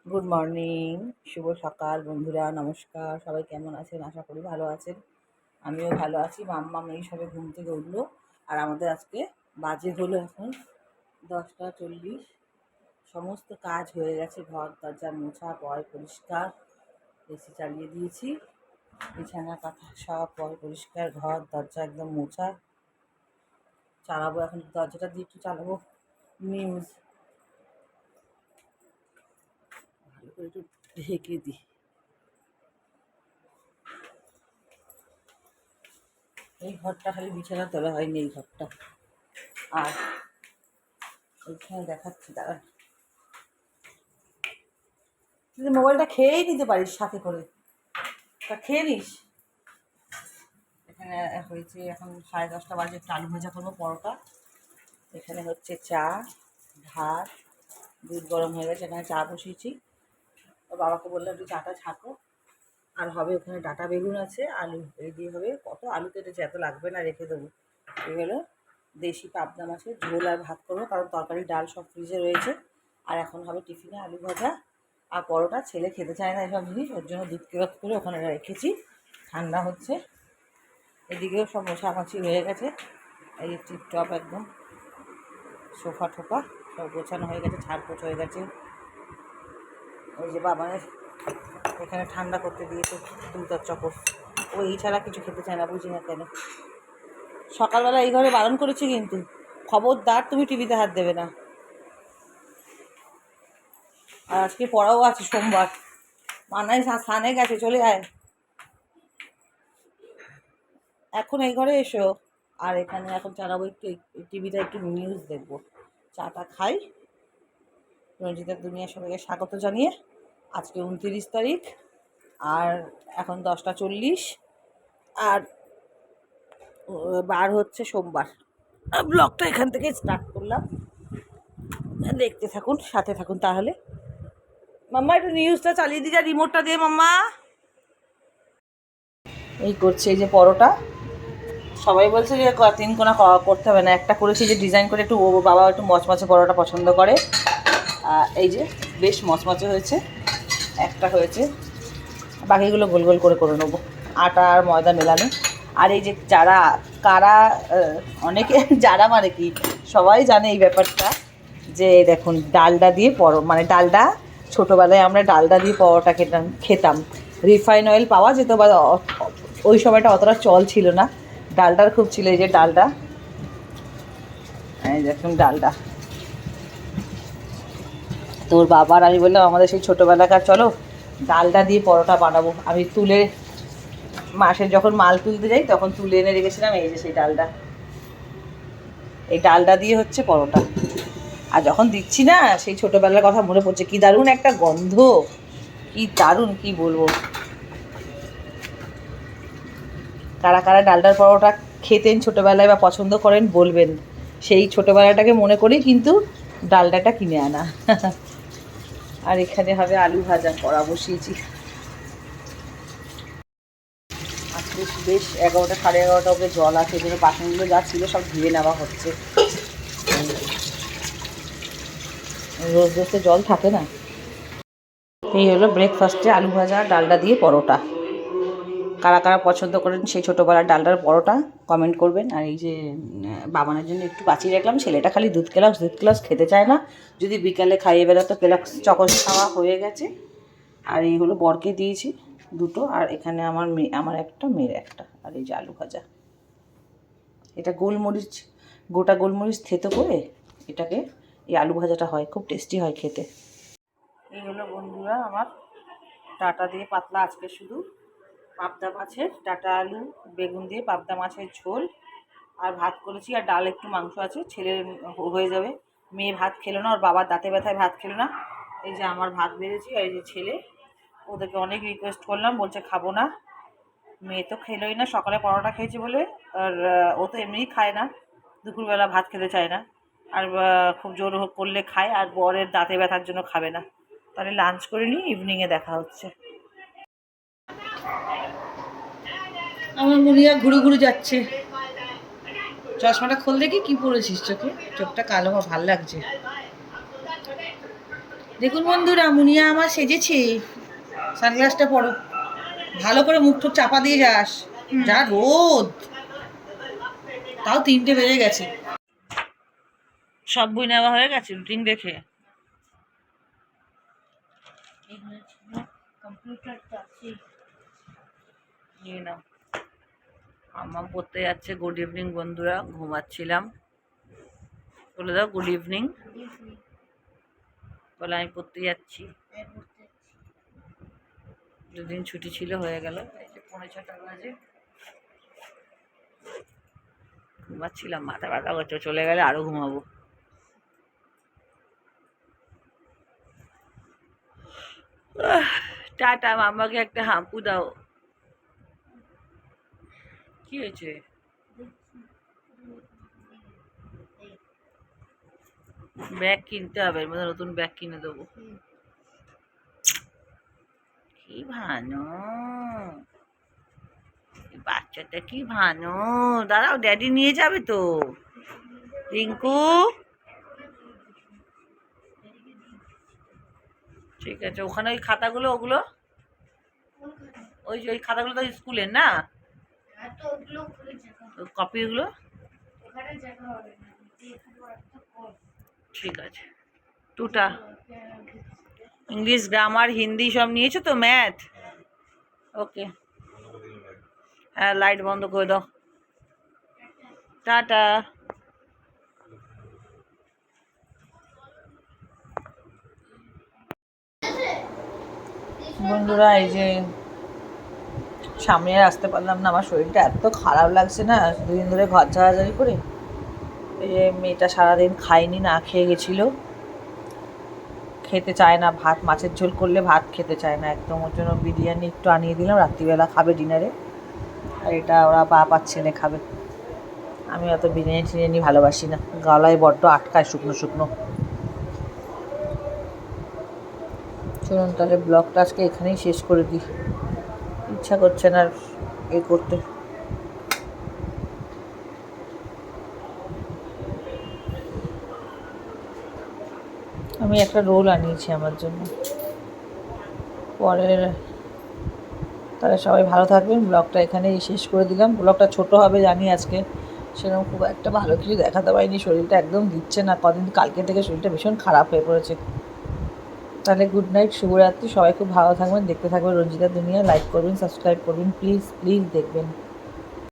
Good morning, শুভ সকাল বন্ধুরা। নমস্কার, সবাই কেমন আছেন? আশা করি ভালো আছেন। আমিও ভালো আছি। মাম্মাম এই সবে ঘুম থেকে উঠলো। আর আমাদের আজকে বাজে হলো এখন 10টা 40। সমস্ত কাজ হয়ে গেছে, ঘর দরজা মোছা, পয় পরিষ্কার, এসি চালিয়ে দিয়েছি, বিছানা কাঁথা সব পয় পরিষ্কার, ঘর দরজা একদম মোছা। চালাবো এখন, দরজাটা দিয়ে একটু চালাবো নিউজ, ভালো করে একটু ঢেকে দিই। এই ঘরটা খালি বিছানা তোলা হয়নি, এই ঘরটা। আর ওইখানে দেখাচ্ছি, দাঁড়া। তুই মোবাইলটা খেয়েই নিতে পারিস সাথে করে, তা খেয়ে নিস। এখানে হয়েছে এখন 10:30 বাজে, একটু আলু ভাজা করবো, পরোটা। এখানে হচ্ছে চা, ভাত, দুধ গরম হয়ে গেছে, এখানে চা বসিয়েছি। তো বাবাকে বললাম একটু চাটা ছাঁকো। আর হবে ওখানে ডাঁটা বেগুন আছে, আলু এই দিয়ে হবে। কত আলু কেটেছে, এত লাগবে না, রেখে দেবো। এই হলো দেশি পাবদা মাছের ঝোল আর ভাত করবো, কারণ তরকারি ডাল সব ফ্রিজে রয়েছে। আর এখন হবে টিফিনে আলু ভাজা আর পরোটা। ছেলে খেতে চায় না এসব জিনিস, ওর জন্য দুধ কেরক করে ওখানে রেখেছি, ঠান্ডা হচ্ছে। এদিকেও সব মোছামাছি হয়ে গেছে, এই যে টিপটপ একদম সোফা টোফা সব গোছানো হয়ে গেছে, ঝাড়পোছ হয়ে গেছে। ওই যে বাবানের এখানে ঠান্ডা করতে দিয়েছে দুধ আর চকর, ও এই ছাড়া কিছু খেতে চায় না, বুঝি না কেন। সকালবেলা এই ঘরে বারণ করেছি কিন্তু, খবরদার তুমি টিভিতে হাত দেবে না। আর আজকে পড়াও আছে, সোমবার। মানাই স্নানে গেছে, চলে আয় এখন এই ঘরে এসো। আর এখানে এখন চালাবো একটু, টিভিতে একটু নিউজ দেখবো, চাটা খাই। রঞ্জিতার দুনিয়া সবাইকে স্বাগত জানিয়ে আজকে 29 তারিখ, আর এখন 10টা 40, আর বার হচ্ছে সোমবার। ব্লগটা এখান থেকে স্টার্ট করলাম, দেখতে থাকুন, সাথে থাকুন তাহলে। মাম্মা একটু নিউজটা চালিয়ে দিয়ে যা, রিমোটটা দিয়ে মাম্মা। এই করছে, এই যে পরোটা। সবাই বলছে যে 3 কোনা করতে হবে না, একটা করেছি যে ডিজাইন করে, একটু বাবা একটু মচমচে পরোটা পছন্দ করে। এই যে বেশ মচমচে হয়েছে, একটা হয়েছে, বাকিগুলো গোল গোল করে করে নেবো, আটা আর ময়দা মেলানো। আর এই যে যারা কারা অনেকে যারা মানে কি সবাই জানে এই ব্যাপারটা, যে দেখুন ডালডা দিয়ে মানে ডালডা, ছোটোবেলায় আমরা ডালডা দিয়ে পরোটা খেতাম। রিফাইন অয়েল পাওয়া যেত, বা ওই সময়টা অতটা চল ছিল না, ডালডার খুব ছিল। এই যে ডালডা, এই দেখুন ডালডা। তোর বাবার আমি বললাম আমাদের সেই ছোটোবেলাকার, চলো ডালডা দিয়ে পরোটা বানাবো। আমি তুলে মাসের যখন মাল তুলতে যাই তখন তুলে এনে রেখেছিলাম, এই যে সেই ডালডা। এই ডালডা দিয়ে হচ্ছে পরোটা। আর যখন দিচ্ছি না, সেই ছোটোবেলার কথা মনে পড়ছে, কি দারুণ একটা গন্ধ, কি দারুণ, কি বলবো। কারা কারা ডালডার পরোটা খেতেন ছোটোবেলায় বা পছন্দ করেন বলবেন। সেই ছোটোবেলাটাকে মনে করেই কিন্তু ডালডাটা কিনে আনা। আর এখানে হবে আলু ভাজা, কড়া বসিয়েছি। আজকে বেশ 11টা 11:30 অবধি জল আছে, এগুলো বাসনগুলো যা ছিল সব ধুয়ে নেওয়া হচ্ছে। রোজ রোজ তো জল থাকে না। এই হলো ব্রেকফাস্টে আলু ভাজা, ডালডা দিয়ে পরোটা। কারা কারা পছন্দ করেন সেই ছোটোবেলার ডালডার পরোটা কমেন্ট করবেন। আর এই যে বাবানের জন্য একটু বাঁচিয়ে রাখলাম, ছেলেটা খালি দুধ কেলাস খেতে চায় না। যদি বিকালে খাইয়ে বেড়াতো, কেলাক্স চকস খাওয়া হয়ে গেছে। আর এই হলো বরকে দিয়েছি দুটো, আর এখানে আমার একটা, মেয়ের একটা। আর এই যে আলু ভাজা, এটা গোলমরিচ, গোটা গোলমরিচ থেতো করে এটাকে, এই আলু ভাজাটা হয়, খুব টেস্টি হয় খেতে। এই হলো বন্ধুরা আমার ডাঁটা দিয়ে পাতলা, আজকে শুধু পাবদা মাছের ডাঁটা আলু বেগুন দিয়ে পাবদা মাছের ঝোল, আর ভাত করেছি, আর ডাল একটু মাংস আছে, ছেলের হয়ে যাবে। মেয়ে ভাত খেলো না, ওর বাবার দাঁতে ব্যথায় ভাত খেলো না। এই যে আমার ভাত বেড়েছি, আর এই যে ছেলে, ওদেরকে অনেক রিকোয়েস্ট করলাম, বলছে খাবো না। মেয়ে তো খেলোই না, সকালে পরোটা খেয়েছে বলে। আর ও তো এমনিই খায় না, দুপুরবেলা ভাত খেতে চায় না। আর খুব জোর করলে খায়, আর বরের দাঁতে ব্যথার জন্য খাবে না। তাহলে লাঞ্চ করে নিই, ইভিনিংয়ে দেখা হচ্ছে। আমার মুনিয়া ঘুরু ঘুরু যাচ্ছে। চশমাটা খোল দেখি, কি পড়েছিস চোখে? চোখটা কালো, ভাল লাগছে। দেখুন বন্ধুরা, মুনিয়া আমার সেজেছে। সানগ্লাসটা পরো, ভালো করে মুখ ঠোক চাপা দিয়ে যাস, যা রোদ। তাও 3টে বেজে গেছে। সব বই নেওয়া হয়ে গেছে রুটিন দেখে। নিয়ে নাও। আমার পড়তে যাচ্ছে। গুড ইভিনিং বন্ধুরা, ঘুমাচ্ছিলাম। বলে দাও গুড ইভিনিং। বলে আমি পড়তে যাচ্ছি। দুদিন ছুটি ছিল, হয়ে গেল। এই যে 5:45 বাজে। ঘুমাচ্ছিলাম, মাথা ব্যথা করছে, চলে গেলে আরো ঘুমাবো। টাটা, মামাকে একটা হাম্পু দাও। কি হয়েছে? ব্যাগ কিনতে হবে, এর মধ্যে নতুন ব্যাগ কিনে দেবো। কি ভানো বাচ্চাটা, কি ভানো। দাঁড়াও, ড্যাডি নিয়ে যাবে তো। রিঙ্কু, ঠিক আছে। ওখানে ওই খাতাগুলো, ওগুলো ওই যে ওই খাতাগুলো তো স্কুলের না, কপিগুলো। ঠিক আছে। 2টা ইংলিশ, গ্রামার, হিন্দি সব নিয়েছো তো? ম্যাথ? ওকে। হ্যাঁ, লাইট বন্ধ করে দাও। টাটা। বন্ধুরা, এই যে সামনে আর আসতে পারলাম না, আমার শরীরটা এত খারাপ লাগছে না, 2 দিন ধরে ঘর ঝাড়াঝাড়ি করে। এই যে মেয়েটা সারাদিন খায়নি, না খেয়ে গেছিলো, খেতে চায় না ভাত। মাছের ঝোল করলে ভাত খেতে চায় না একদম। ওর জন্য বিরিয়ানি একটু আনিয়ে দিলাম, রাত্রিবেলা খাবে ডিনারে। আর এটা ওরা বাপ আর ছেলে খাবে। আমি অত বিরিয়ানি টিরিয়ানি ভালোবাসি না, গলায় বড্ড আটকায় শুকনো শুকনো। চলুন তাহলে ব্লগটা আজকে এখানেই শেষ করে দিই, ইচ্ছা করছে না এ করতে। আমি একটা রোল আনিয়েছি আমার জন্য পরের। তাহলে সবাই ভালো থাকবেন। ব্লগটা এখানেই শেষ করে দিলাম। ব্লগটা ছোট হবে জানি, আজকে সেরকম খুব একটা ভালো কিছু দেখাতে পারিনি। শরীরটা একদম দিচ্ছে না কদিন, কালকে থেকে শরীরটা ভীষণ খারাপ হয়ে পড়েছে। তাহলে গুড নাইট, শুভরাত্রি। সবাই খুব ভালো থাকবেন, দেখতে থাকবেন রঞ্জিতা দুনিয়া। লাইক করবেন, সাবস্ক্রাইব করবেন, প্লিজ প্লিজ দেখবেন।